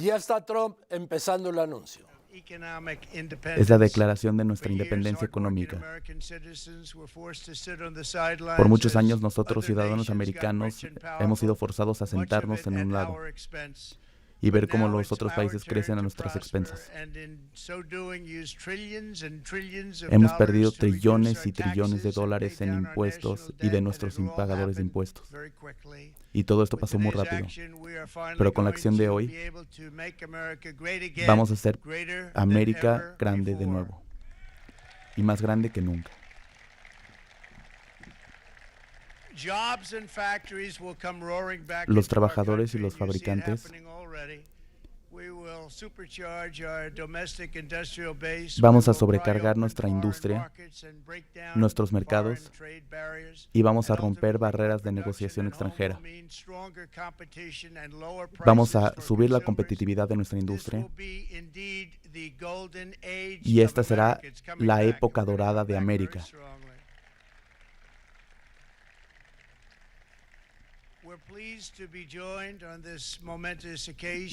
Ya está Trump empezando el anuncio. Es la declaración de nuestra independencia económica. Por muchos años nosotros, ciudadanos americanos, hemos sido forzados a sentarnos en un lado y ver cómo los otros países crecen a nuestras expensas. Hemos perdido trillones y trillones de dólares en impuestos y de nuestros impagadores de impuestos. Y todo esto pasó muy rápido. Pero con la acción de hoy, vamos a hacer América grande de nuevo. Y más grande que nunca. Los trabajadores y los fabricantes vamos a sobrecargar nuestra industria, nuestros mercados, y vamos a romper barreras de negociación extranjera. Vamos a subir la competitividad de nuestra industria, y esta será la época dorada de América.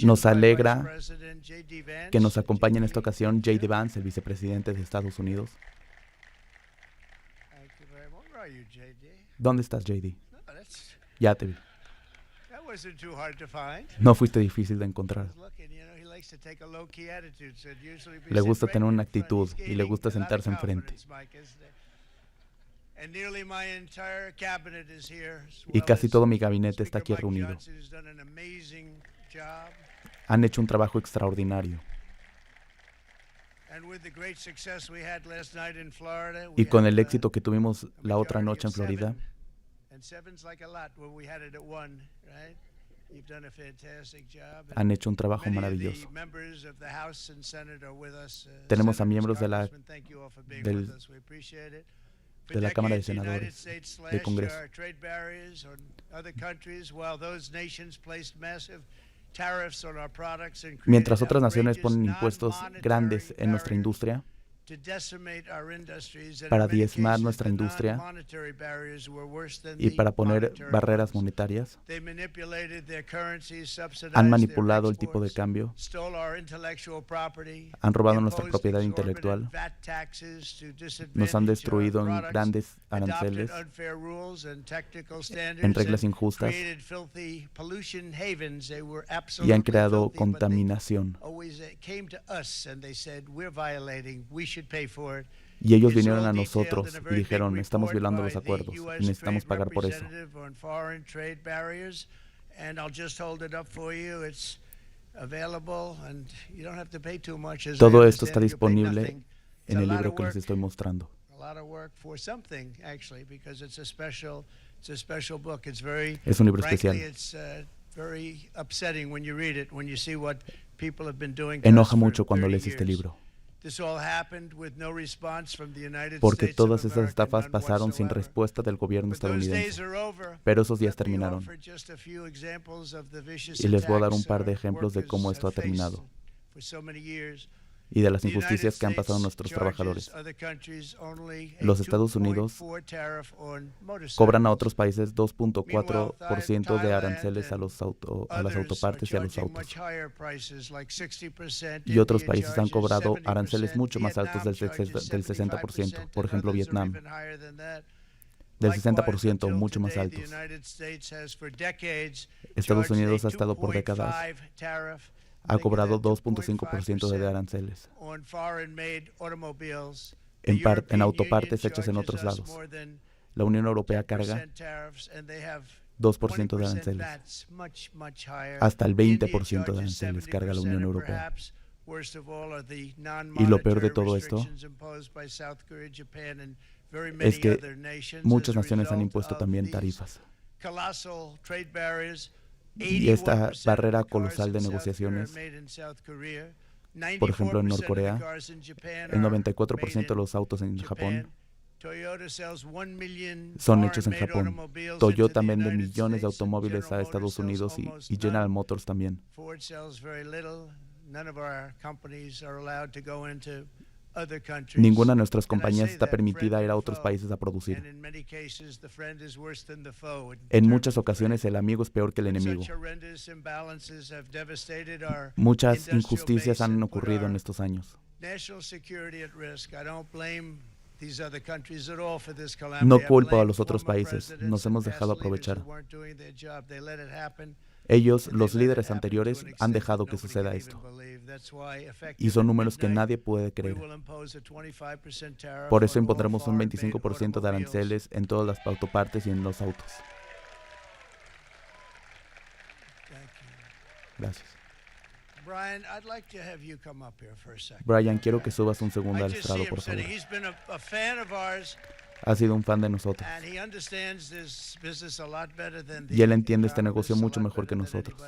Nos alegra que nos acompañe en esta ocasión J.D. Vance, el vicepresidente de Estados Unidos. ¿Dónde estás, J.D.? Ya te vi. No fuiste difícil de encontrar. Le gusta tener una actitud y le gusta sentarse enfrente. Y casi todo mi gabinete está aquí reunido. Han hecho un trabajo extraordinario. Y con el éxito que tuvimos la otra noche en Florida, han hecho un trabajo maravilloso. Tenemos a miembros de la Cámara de Senadores, del Congreso. Mientras otras naciones ponen impuestos grandes en nuestra industria para diezmar nuestra industria y para poner barreras monetarias, han manipulado el tipo de cambio, han robado nuestra propiedad intelectual, nos han destruido en grandes aranceles, en reglas injustas, y han creado contaminación. Y ellos vinieron a nosotros y dijeron, estamos violando los acuerdos y necesitamos pagar por eso. Todo esto está disponible en el libro que les estoy mostrando. Es un libro especial. Enoja mucho cuando lees este libro, porque todas esas estafas pasaron sin respuesta del gobierno estadounidense. Pero esos días terminaron. Y les voy a dar un par de ejemplos de cómo esto ha terminado y de las injusticias que han pasado nuestros trabajadores. Los Estados Unidos cobran a otros países 2.4% de aranceles a las autopartes y a los autos. Y otros países han cobrado aranceles mucho más altos del 60%. Por ejemplo, Vietnam. Del 60%, mucho más altos. Estados Unidos ha estado por décadas, ha cobrado 2.5% de aranceles en autopartes hechas en otros lados. La Unión Europea carga 2% de aranceles. Hasta el 20% de aranceles carga la Unión Europea. Y lo peor de todo esto es que muchas naciones han impuesto también tarifas. Y esta barrera colosal de negociaciones, por ejemplo en Norcorea, el 94% de los autos en Japón son hechos en Japón. Toyota vende millones de automóviles a Estados Unidos y General Motors también. Ninguna de nuestras compañías está permitida ir a otros países a producir. En muchas ocasiones el amigo es peor que el enemigo. Muchas injusticias han ocurrido en estos años. No culpo a los otros países, nos hemos dejado aprovechar. Ellos, los líderes anteriores, han dejado que suceda esto. Y son números que nadie puede creer. Por eso impondremos un 25% de aranceles en todas las autopartes y en los autos. Gracias. Brian, quiero que subas un segundo al estrado, por favor. Ha sido un fan de nosotros. Y él entiende este negocio mucho mejor que nosotros.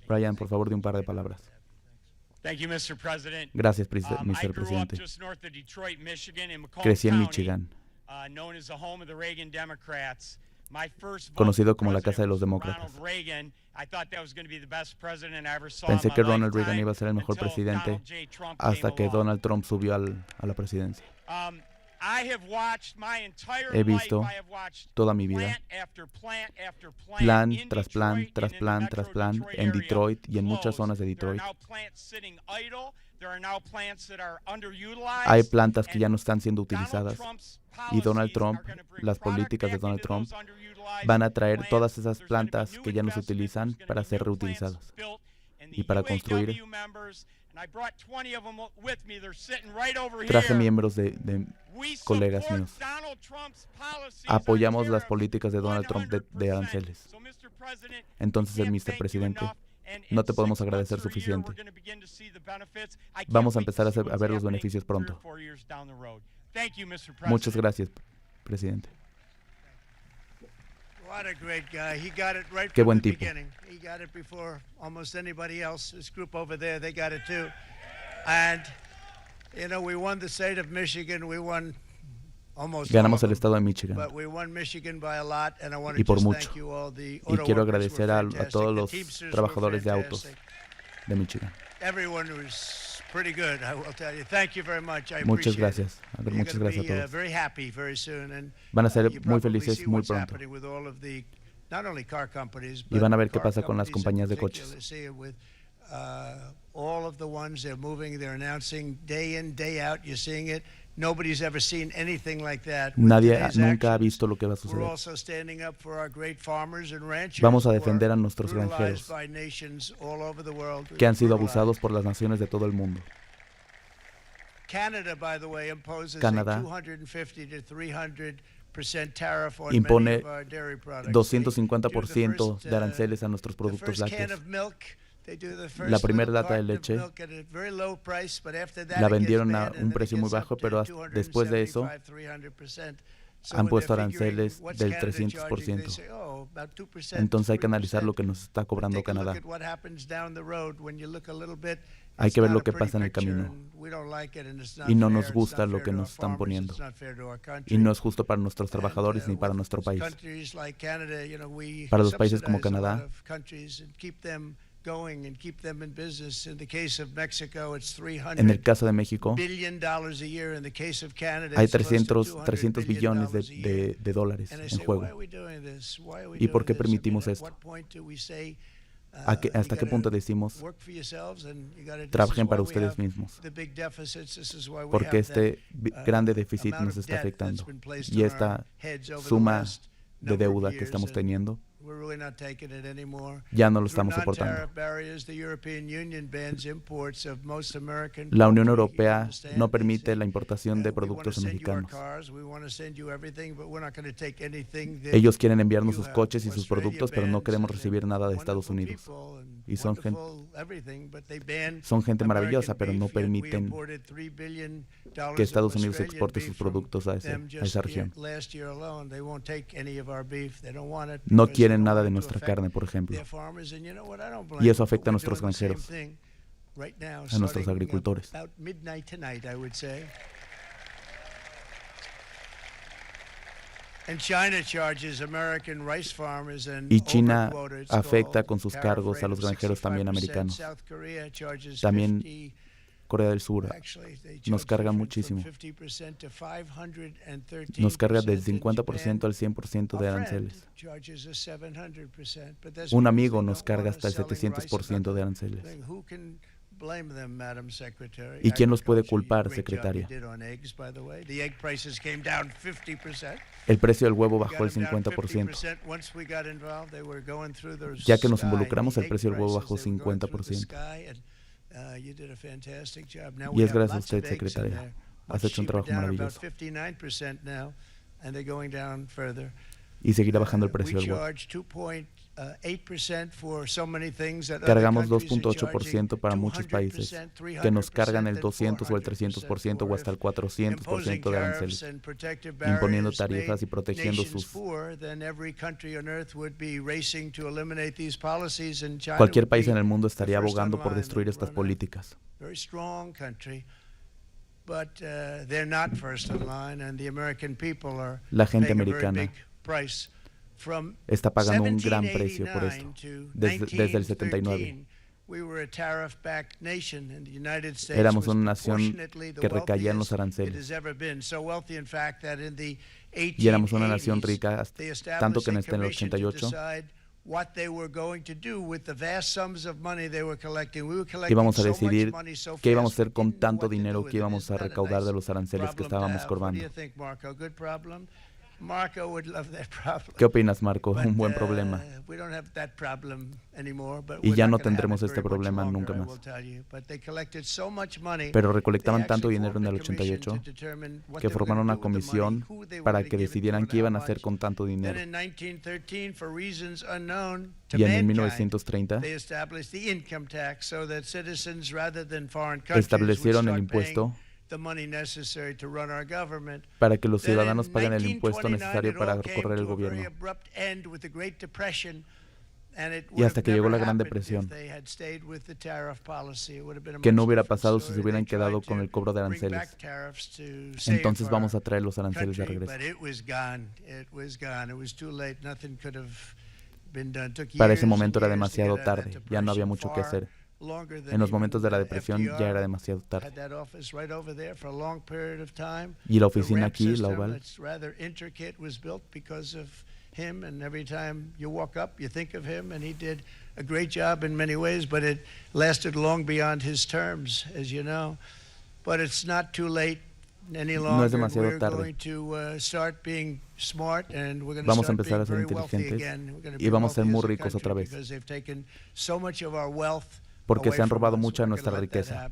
Brian, por favor, de un par de palabras. Gracias, Mr. Presidente. Crecí en Michigan, conocido como la Casa de los Demócratas. Pensé que Ronald Reagan iba a ser el mejor presidente hasta que Donald Trump subió a la presidencia. He visto toda mi vida plan tras plan, tras plan, tras plan en Detroit y en muchas zonas de Detroit. Hay plantas que ya no están siendo utilizadas y Donald Trump, las políticas de Donald Trump, van a traer todas esas plantas que ya no se utilizan para ser reutilizadas y para construir. Traje miembros de colegas míos. Apoyamos las políticas de Donald Trump de aranceles. Entonces, Mr. Presidente, no te podemos agradecer suficiente. Vamos a empezar a ver los beneficios pronto. Muchas gracias, Presidente. Qué buen tipo. Ganamos el estado de Michigan y por mucho. Y quiero agradecer a todos los trabajadores de autos de Michigan. Muchas gracias. Muchas gracias a todos. Van a ser muy felices muy pronto. Y van a ver qué pasa con las compañías de coches. Nadie nunca ha visto lo que va a suceder. Vamos a defender a nuestros granjeros que han sido abusados por las naciones de todo el mundo. Canadá impone 250% de aranceles a nuestros productos lácteos. La primera lata de leche la vendieron a un precio muy bajo, pero después de eso han puesto aranceles del 300%. Entonces hay que analizar lo que nos está cobrando Canadá. Hay que ver lo que pasa en el camino. Y no nos gusta lo que nos están poniendo. Y no es justo para nuestros trabajadores ni para nuestro país. Para los países como Canadá, en el caso de México, hay 300 billones de dólares en juego. ¿Y por qué permitimos esto? ¿Hasta qué punto decimos, trabajen para ustedes mismos? Porque este grande déficit nos está afectando. Y esta suma de deuda que estamos teniendo, ya no lo estamos soportando. La Unión Europea no permite la importación de productos mexicanos. Ellos quieren enviarnos sus coches y sus productos, pero no queremos recibir nada de Estados Unidos. Y son gente maravillosa, pero no permiten que Estados Unidos exporte sus productos a esa región. No quieren nada de nuestra carne, por ejemplo. Y eso afecta a nuestros granjeros, a nuestros agricultores. Y China afecta con sus cargos a los granjeros también americanos. También Corea del Sur nos carga muchísimo. Nos carga del 50% al 100% de aranceles. Un amigo nos carga hasta el 700% de aranceles. ¿Y quién los puede culpar, secretaria? El precio del huevo bajó el 50%. Ya que nos involucramos, el precio del huevo bajó 50%. Y es gracias a usted, secretaria. Has hecho un trabajo maravilloso. Y seguirá bajando el precio del huevo. Cargamos 2.8% para muchos países, que nos cargan el 200 o el 300% o hasta el 400% de aranceles, imponiendo tarifas y protegiendo sus... Cualquier país en el mundo estaría abogando por destruir estas políticas. La gente americana está pagando un gran precio por esto desde el 79. Éramos una nación que recaía en los aranceles. Y éramos una nación rica, tanto que en el 88 íbamos a decidir qué íbamos a hacer con tanto dinero que íbamos a recaudar de los aranceles que estábamos cobrando. ¿Qué opinas, Marco? Un buen problema. Y ya no tendremos este problema nunca más. Pero recolectaban tanto dinero en el 88 que formaron una comisión para que decidieran qué iban a hacer con tanto dinero. Y en 1930 establecieron el impuesto para que los ciudadanos paguen el impuesto necesario para correr el gobierno. Y hasta que llegó la Gran Depresión, que no hubiera pasado si se hubieran quedado con el cobro de aranceles. Entonces vamos a traer los aranceles de regreso. Para ese momento era demasiado tarde, ya no había mucho que hacer. En los momentos de la depresión ya era demasiado tarde. Y la oficina aquí, la Oval, no es demasiado tarde. Vamos a empezar a ser inteligentes y vamos a ser muy ricos otra vez, porque se han robado mucha de nuestra riqueza.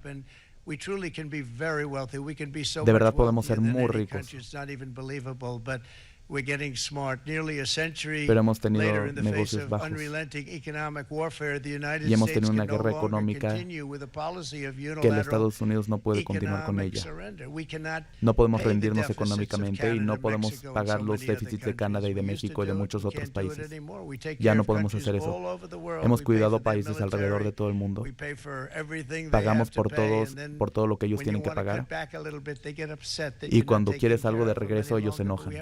De verdad podemos ser muy ricos. Pero hemos tenido negocios bajos y hemos tenido una guerra económica que los Estados Unidos no puede continuar con ella. No podemos rendirnos económicamente y no podemos pagar los déficits de Canadá y de México y de muchos otros países. Ya no podemos hacer eso. Hemos cuidado a países alrededor de todo el mundo. Pagamos por todo lo que ellos tienen que pagar. Y cuando quieres algo de regreso, ellos se enojan.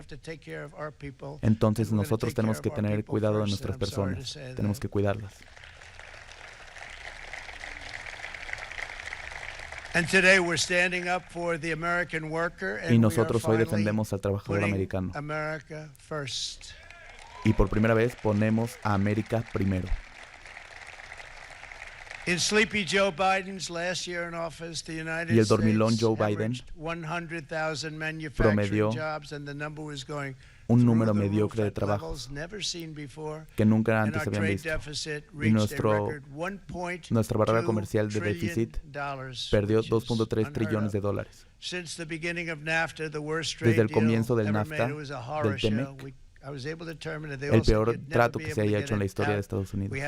Entonces nosotros tenemos que tener cuidado de nuestras personas, tenemos que cuidarlas. Y nosotros hoy defendemos al trabajador americano. Y por primera vez ponemos a América primero. Y el dormilón Joe Biden promedió un número mediocre de trabajos que nunca antes se habían visto. Y nuestra barrera comercial de déficit perdió 2.3 trillones de dólares. Desde el comienzo del NAFTA, del TEMEC, el peor trato que se haya hecho en la historia de Estados Unidos.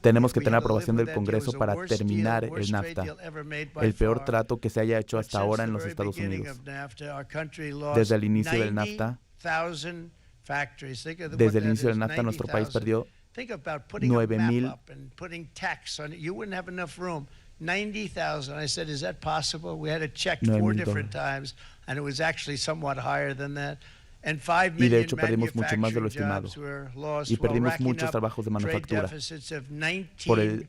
Tenemos que tener aprobación del Congreso para terminar el NAFTA, el peor trato que se haya hecho hasta ahora en los Estados Unidos. Desde el inicio del NAFTA, nuestro país perdió 9,000. 90,000. I said, is that possible? We had to check 4 different times, and it was actually somewhat higher than that. And 5 Y de million hecho perdimos mucho más de lo estimado. manufacturing jobs were lost. Y perdimos Racking muchos up trabajos de trade manufactura deficits of $19 por el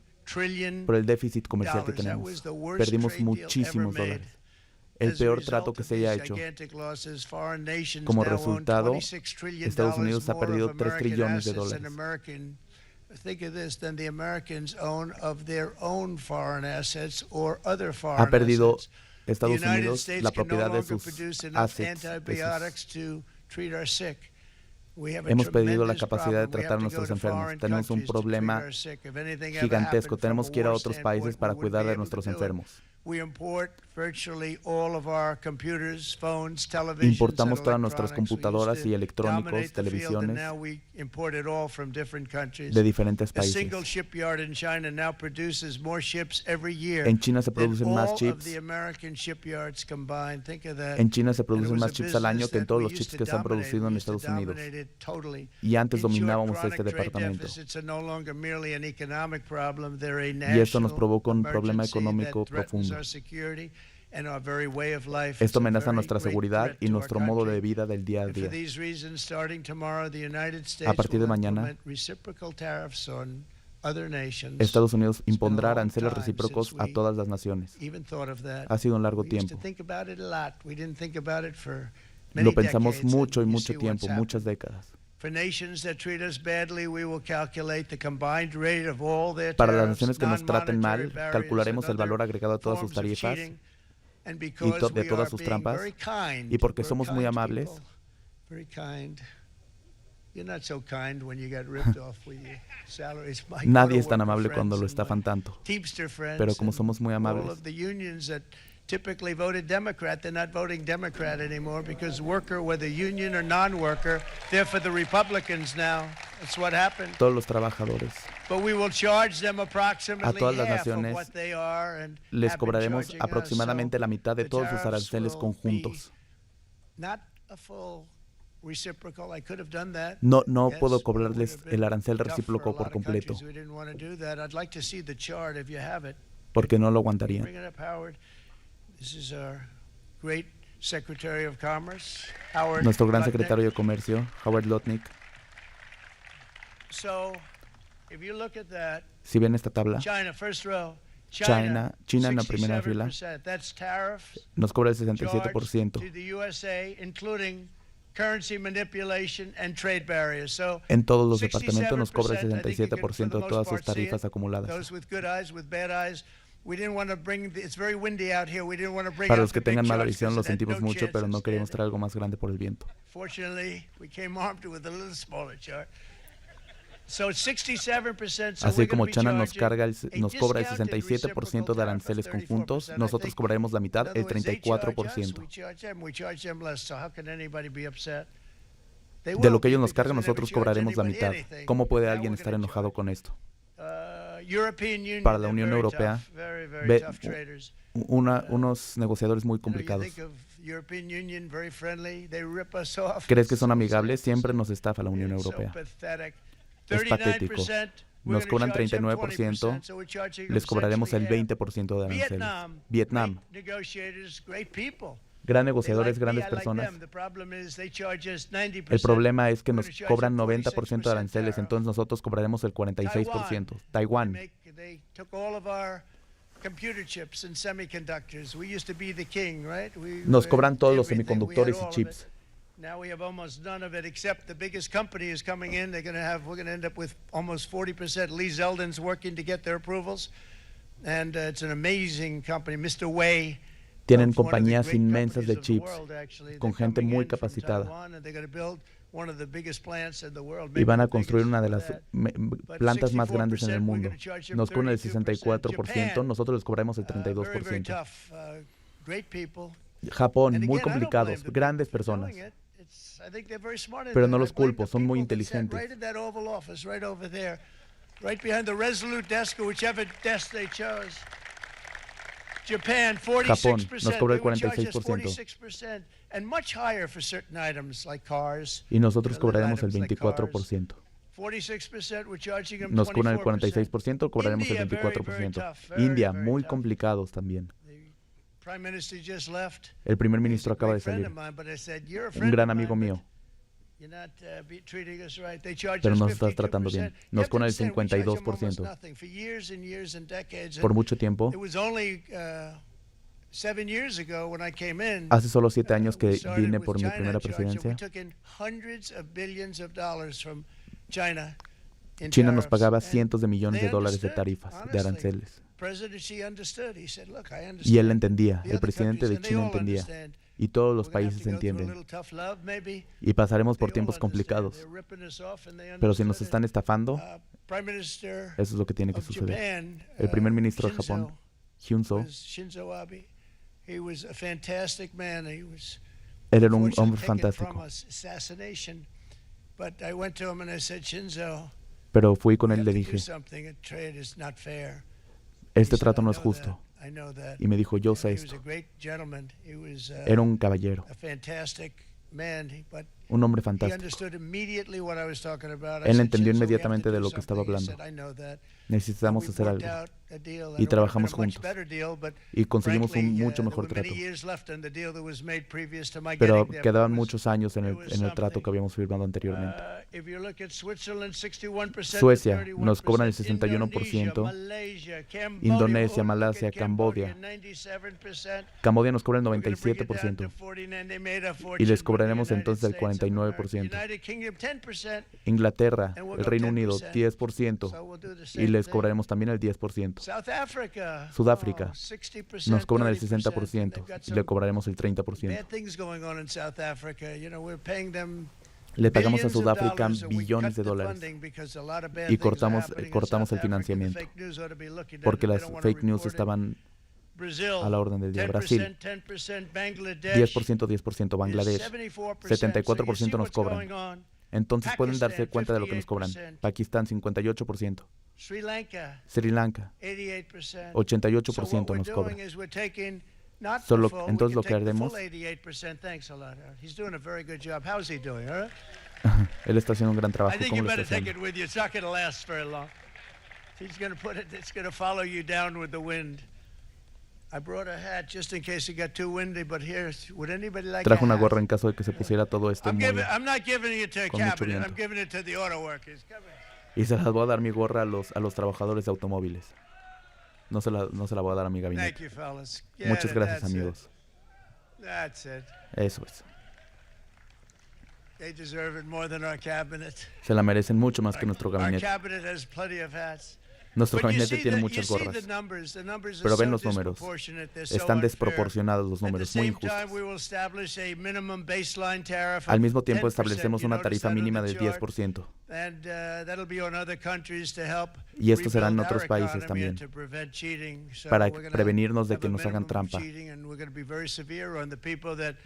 por el déficit comercial que tenemos. Perdimos muchísimos dólares. El peor trato que se haya hecho. Como resultado, Estados Unidos ha perdido 3 trillones de dólares. Ha perdido Estados Unidos la propiedad de sus assets. Hemos perdido la capacidad de tratar a nuestros enfermos. Tenemos un problema gigantesco. Tenemos que ir a otros países para cuidar de nuestros enfermos. Importamos todas nuestras computadoras y electrónicos, televisiones de diferentes países. En China se producen más chips. En China se producen más chips al año que en todos los chips que se han producido en Estados Unidos. Y antes dominábamos este departamento. Y esto nos provoca un problema económico profundo. Esto amenaza nuestra seguridad y nuestro modo de vida del día a día. A partir de mañana, Estados Unidos impondrá aranceles recíprocos a todas las naciones. Ha sido un largo tiempo. Lo pensamos mucho y mucho tiempo, muchas décadas. Para las naciones que nos traten mal, calcularemos el valor agregado a todas sus tarifas y de todas sus trampas. Y porque somos muy amables, nadie es tan amable cuando lo estafan tanto. Pero como somos muy amables, typically voted Democrat, they're not voting Democrat anymore because worker, whether union or non-worker, they're for the Republicans now. That's what happened. Todos los trabajadores. But we will charge them approximately a todas las half of naciones what they are and les cobraremos aproximadamente la mitad de todos sus aranceles conjuntos. Not a full reciprocal. I could have done that. No puedo cobrarles el arancel recíproco por completo, porque no lo aguantarían. Nuestro gran secretario de Comercio, Howard Lutnick. Si ven esta tabla, China en la primera fila nos cobra el 67%. En todos los departamentos nos cobra el 67% de todas sus tarifas acumuladas. Para los que tengan mala visión, lo sentimos mucho, pero no queríamos traer algo más grande por el viento. Así como China nos cobra el 67% de aranceles conjuntos, nosotros cobraremos la mitad, el 34%. De lo que ellos nos cargan, nosotros cobraremos la mitad. ¿Cómo puede alguien estar enojado con esto? Para la Unión Europea, unos negociadores muy complicados. ¿Crees que son amigables? Siempre nos estafa la Unión Europea. Es patético. Nos cobran 39%, les cobraremos el 20% de aranceles. Vietnam. Gran negociadores, grandes personas. El problema es que nos cobran 90% de aranceles, entonces nosotros cobraremos el 46%. Taiwán. Nos cobran todos los semiconductores y chips. Now we have almost none of it, except the biggest company is coming in. We're going to end up with almost 40%. Lee Zeldin's working to get their approvals, and it's an amazing company. Mr. Wei. Tienen compañías inmensas de chips, con gente muy capacitada. Y van a construir una de las plantas más grandes en el mundo. Nos cobran el 64%, nosotros les cobraremos el 32%. Japón, muy complicados, grandes personas. Pero no los culpo, son muy inteligentes. Japón nos cobra el 46%. Y nosotros cobraremos el 24%. Nos cobran el 46%, cobraremos el 24%. India, muy complicados también. El primer ministro acaba de salir, un gran amigo mío. pero no nos estás tratando bien. Nos cobran el 52%. Por mucho tiempo, hace solo 7 años que vine por mi primera presidencia, China nos pagaba cientos de millones de dólares de tarifas, de aranceles. Y él entendía, el presidente de China entendía, y todos los países entienden. Y pasaremos por tiempos complicados, pero si nos están estafando, eso es lo que tiene que suceder. El primer ministro de Japón, Shinzo, él era un hombre fantástico. Pero fui con él y le dije, este trato no es justo. Y me dijo, yo sé esto. Era un caballero, un hombre fantástico. Él entendió inmediatamente de lo que estaba hablando. Necesitamos hacer algo. Y trabajamos juntos. Y conseguimos un mucho mejor trato. Pero quedaban muchos años en el trato que habíamos firmado anteriormente. Suecia nos cobran el 61%. Indonesia, Malasia, Camboya. Camboya nos cobra el 97%. Y les cobraremos entonces el 49%. Inglaterra, el Reino Unido, 10%. Y les cobraremos también el 10%. Sudáfrica, nos cobran el 60% y le cobraremos el 30%. Le pagamos a Sudáfrica billones de dólares y cortamos el financiamiento porque las fake news estaban a la orden del día. Brasil, 10%, Bangladesh, 74% nos cobran. Entonces pueden darse cuenta de lo que nos cobran. Pakistán, 58%. Sri Lanka, 88% nos cobran. Entonces lo que haremos, él está haciendo un gran trabajo. ¿Cómo lo está haciendo? Trajo una gorra en caso de que se pusiera todo esto con mucho viento. Y se las voy a dar mi gorra a los trabajadores de automóviles. No se la voy a dar a mi gabinete. Muchas gracias, amigos. Eso es. Se la merecen mucho más que nuestro gabinete. Nuestro gabinete tiene muchas gorras, pero ven los números. Están desproporcionados los números, muy injustos. Al mismo tiempo establecemos una tarifa mínima del 10%. Y esto será en otros países también, para prevenirnos de que nos hagan trampa.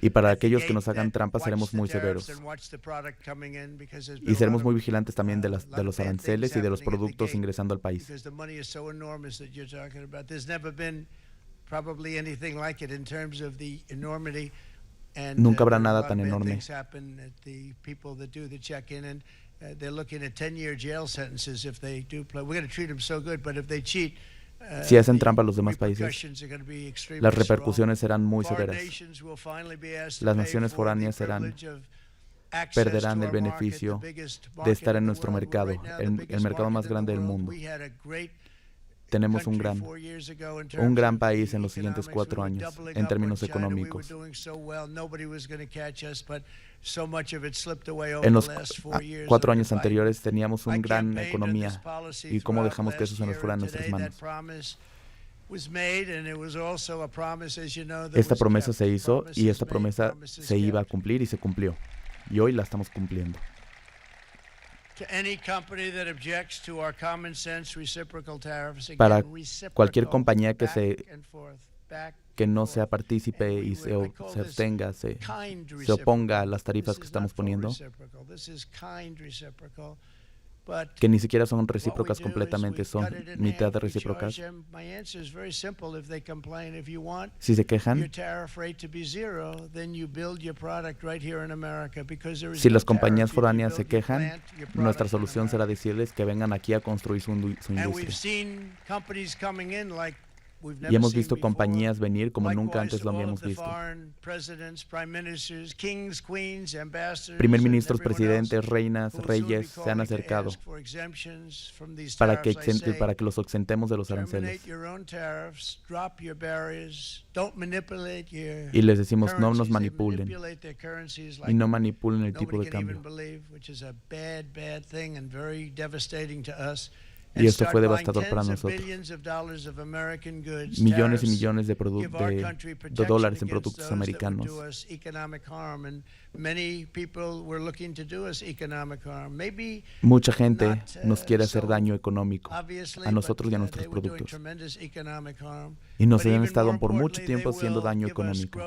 Y para aquellos que nos hagan trampa seremos muy severos. Y seremos muy vigilantes también de los aranceles y de los productos ingresando al país. Nunca habrá nada tan enorme. Si hacen trampa a los demás países, las repercusiones serán muy severas. Las naciones foráneas perderán el beneficio de estar en nuestro mercado, el mercado más grande del mundo. Tenemos un gran país en los siguientes 4 años en términos económicos. En los 4 años anteriores teníamos una gran economía y cómo dejamos que eso se nos fuera a nuestras manos. Esta promesa se hizo y esta promesa se iba a cumplir y se cumplió. Y hoy la estamos cumpliendo. Para cualquier compañía que no sea partícipe y se abstenga, se oponga a las tarifas que estamos poniendo, que ni siquiera son recíprocas completamente, son mitad de recíprocas. Si se quejan, si las compañías foráneas se quejan, nuestra solución será decirles que vengan aquí a construir su industria. Y hemos visto compañías venir como nunca antes lo habíamos visto. Primer ministros, presidentes, reinas, reyes se han acercado para que los exentemos de los aranceles. Y les decimos, no nos manipulen y no manipulen el tipo de cambio. Y esto fue devastador para nosotros. Millones y millones de dólares en productos americanos. Mucha gente nos quiere hacer daño económico a nosotros y a nuestros productos. Y nos han estado por mucho tiempo haciendo daño económico.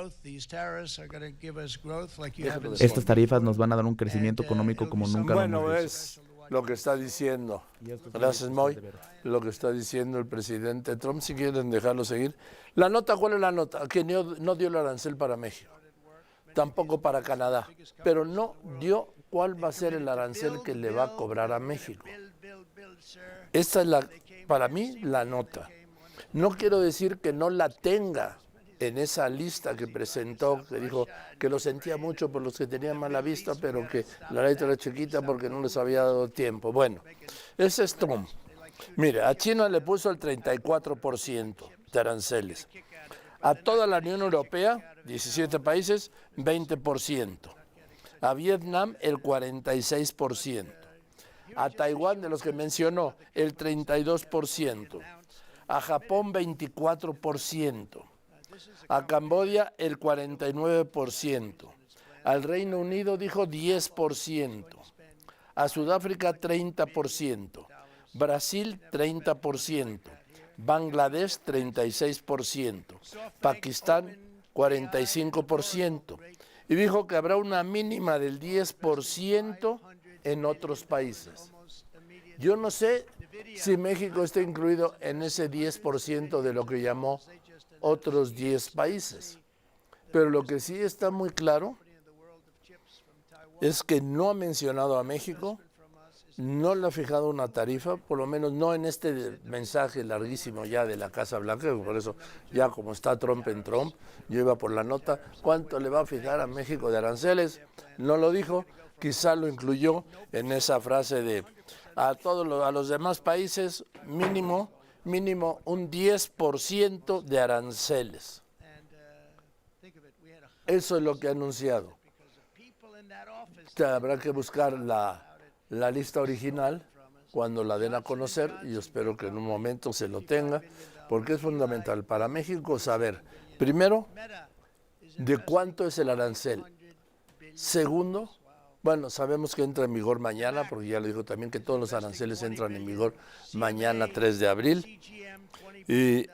Estas tarifas nos van a dar un crecimiento económico como nunca lo hemos visto. Es lo que está diciendo, gracias Moy, lo que está diciendo el presidente Trump, si quieren dejarlo seguir. La nota, ¿cuál es la nota? Que no dio el arancel para México, tampoco para Canadá, pero no dio cuál va a ser el arancel que le va a cobrar a México. Esta es para mí la nota. No quiero decir que no la tenga en esa lista que presentó, que dijo que lo sentía mucho por los que tenían mala vista, pero que la letra era chiquita porque no les había dado tiempo. Bueno, ese es Trump. Mire, a China le puso el 34% de aranceles. A toda la Unión Europea, 17 países, 20%. A Vietnam, el 46%. A Taiwán, de los que mencionó, el 32%. A Japón, 24%. A Camboya, el 49%. Al Reino Unido dijo 10%. A Sudáfrica, 30%. Brasil, 30%. Bangladesh, 36%. Pakistán, 45%. Y dijo que habrá una mínima del 10% en otros países. Yo no sé si México está incluido en ese 10% de lo que llamó otros 10 países. Pero lo que sí está muy claro es que no ha mencionado a México, no le ha fijado una tarifa, por lo menos no en este mensaje larguísimo ya de la Casa Blanca, por eso ya como está Trump en Trump, yo iba por la nota, ¿cuánto le va a fijar a México de aranceles? No lo dijo, quizá lo incluyó en esa frase de a los demás países mínimo un 10% de aranceles. Eso es lo que ha anunciado. Habrá que buscar la lista original cuando la den a conocer y yo espero que en un momento se lo tenga, porque es fundamental para México saber, primero, de cuánto es el arancel. Segundo, bueno, sabemos que entra en vigor mañana, porque ya le dijo también que todos los aranceles entran en vigor mañana 3 de abril. Y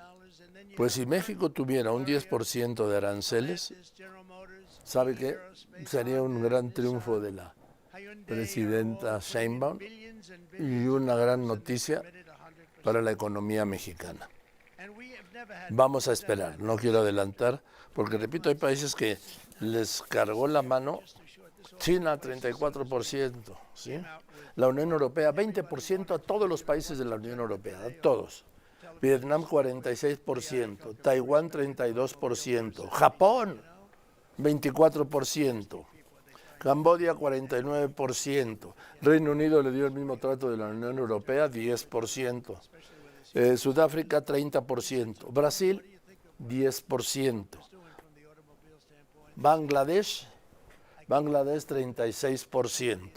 pues si México tuviera un 10% de aranceles, ¿sabe qué? Sería un gran triunfo de la presidenta Sheinbaum y una gran noticia para la economía mexicana. Vamos a esperar, no quiero adelantar, porque repito, hay países que les cargó la mano. China, 34%, ¿sí? La Unión Europea, 20% a todos los países de la Unión Europea, a todos. Vietnam, 46%, Taiwán, 32%, Japón, 24%, Camboya, 49%, Reino Unido le dio el mismo trato de la Unión Europea, 10%, Sudáfrica, 30%, Brasil, 10%, Bangladesh, 36%.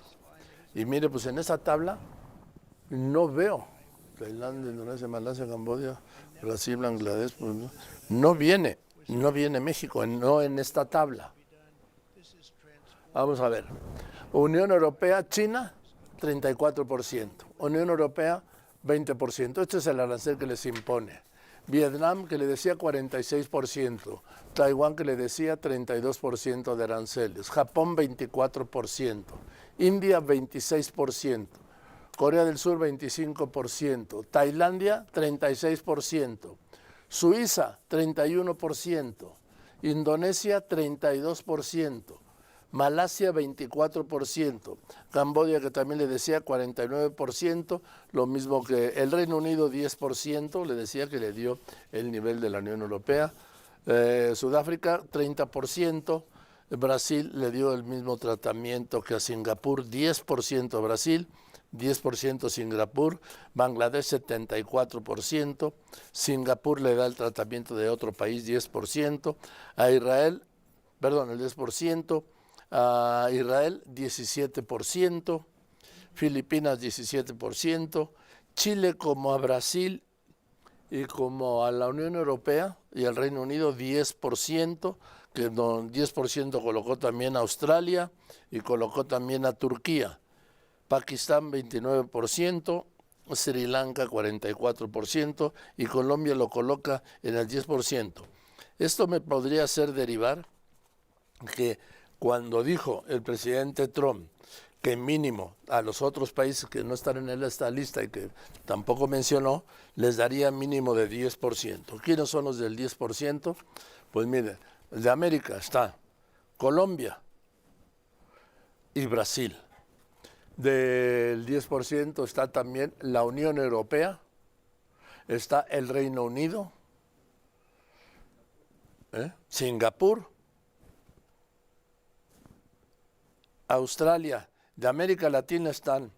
Y mire, pues en esa tabla no veo Tailandia, Indonesia, Malasia, Camboya, Brasil, Bangladesh, pues no viene México, no en esta tabla. Vamos a ver. Unión Europea, China, 34%. Unión Europea, 20%. Este es el arancel que les impone. Vietnam, que le decía 46%. Taiwán, que le decía 32% de aranceles. Japón, 24%. India, 26%. Corea del Sur, 25%. Tailandia, 36%. Suiza, 31%. Indonesia, 32%. Malasia 24%, Camboya, que también le decía 49%, lo mismo que el Reino Unido 10%, le decía que le dio el nivel de la Unión Europea, Sudáfrica 30%, Brasil le dio el mismo tratamiento que a Singapur, 10% Brasil, 10% Singapur, Bangladesh 74%, Singapur le da el tratamiento de otro país 10%, a Israel, perdón, el 10%, a Israel 17%, Filipinas 17%, Chile como a Brasil y como a la Unión Europea y al Reino Unido 10%, que 10% colocó también a Australia y colocó también a Turquía. Pakistán 29%, Sri Lanka 44% y Colombia lo coloca en el 10%. Esto me podría hacer derivar que cuando dijo el presidente Trump que mínimo a los otros países que no están en esta lista y que tampoco mencionó, les daría mínimo de 10%. ¿Quiénes son los del 10%? Pues mire, de América está Colombia y Brasil. Del 10% está también la Unión Europea, está el Reino Unido, Singapur, Australia. De América Latina están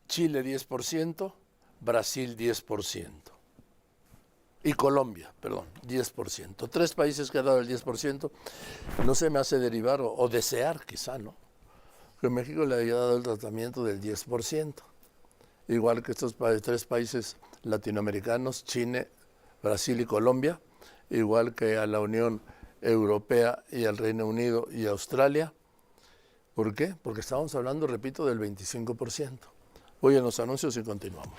Chile 10%, Brasil 10% y Colombia, perdón, 10%. 3 países que han dado el 10%, no se me hace derivar o desear quizá, ¿no? Que México le haya dado el tratamiento del 10%, igual que estos 3 países latinoamericanos, Chile, Brasil y Colombia, igual que a la Unión Europea y al Reino Unido y Australia. ¿Por qué? Porque estábamos hablando, repito, del 25%. Voy a los anuncios y continuamos.